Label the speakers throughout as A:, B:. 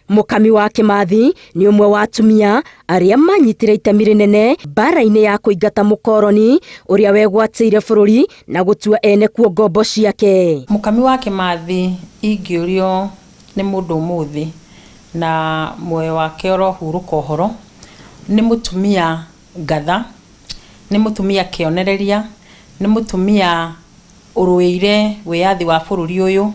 A: Mukami wa Kimathi ni umwe wa atumia aria manyitire itemi rinene mbara-ini ya kuingata mukoroni uria wegwatĩire bururi na gutua ene kuo ngombo ciake.
B: Mukami wa Kimathi ingiurio ni mundu muthi na muoyo wake orohuruka uhoro, ni mutumia ngatha, ni mutumia kionereria, ni mutumia uruire wiathi wa bururi uyu.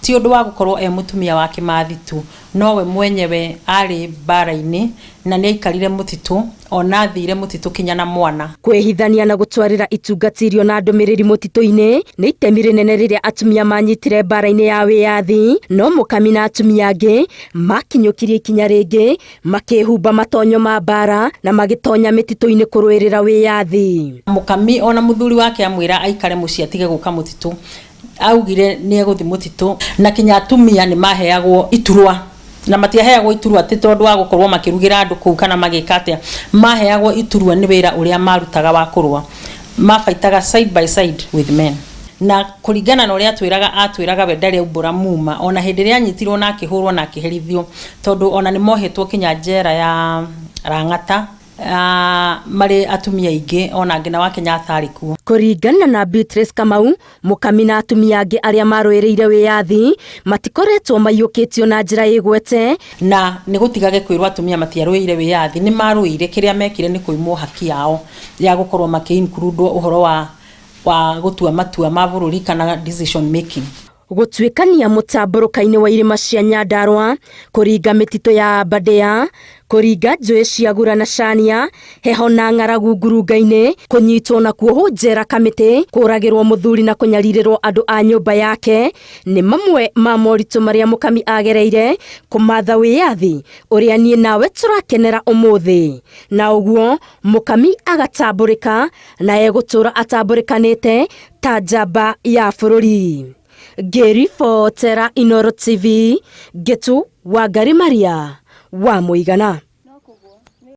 B: Ti undu wa gukorwo mutumia wa Kimathi tu, nowe mwenyewe ari mbara-ini na ni aikarire mutitu, ona thire mutitu kinya na mwana.
A: Kwihithania na gutwarira itungatirio na ndumiriri mutitu-ini ni itemi rinene riria atumia manyitire mbara-ini ya wiathi, no Mukami na atumia angi makinyukirie ikinya ringi makihumba matonyo ma mbara na magitonya mititu-ini kuruirira wiathi.
B: Mukami ona muthuri wake amwira aikare mucii atige guka mutitu, augire ni eguthi mutitu na kinya atumia ni maheagwo iturwa, na matiaheagwo iturwa ti tondu wa gukorwo makirugira andu kuu kana magikatia, maheagwo iturwa ni wira uria marutaga wa kurwa, mafaitaga side by side with men. Na kuringana na uria atwiraga we ndari umbura muma, ona hindi ria anyitirwo na akihurwo na akiherithio, tondu ona ni mohetwo kinya njera ya Rang'ata, mari atumia ingi ona ngina wa Kenya athari kuo.
A: Kuringana na Beatrice Kamau, Mukami na atumia angi aria maruiriire wiathi matikoretwo maiyukitio na njira igwete,
B: na ni gutigage kwirwo atumia matiaruire wiathi, ni maruire kiria mekire ni kuimwo haki yao ya gukorwo makiinclude uhoro wa gutua matua ma bururi kana decision making.
A: Gutwikania mutamburuka-ini wa irima cia Nyandarua, kuringa mitito ya Aberdare, kuringa njui cia Gura na Chania, heho na ng'aragu ngurunga-ini, kunyitwo na kuohwo njera Kamiti, kuragirwo muthuri na kunyaririrwo andu a nyumba yake ni mamwe ma moritu maria Mukami agereire kumatha wiathi uria nie nawe turakenera umuthi. Na uguo Mukami agatamburika na egutura atamburikanite ta njamba ya bururi. Ngiribotera Inooro TV, Getu Wangari Maria wa Muigana.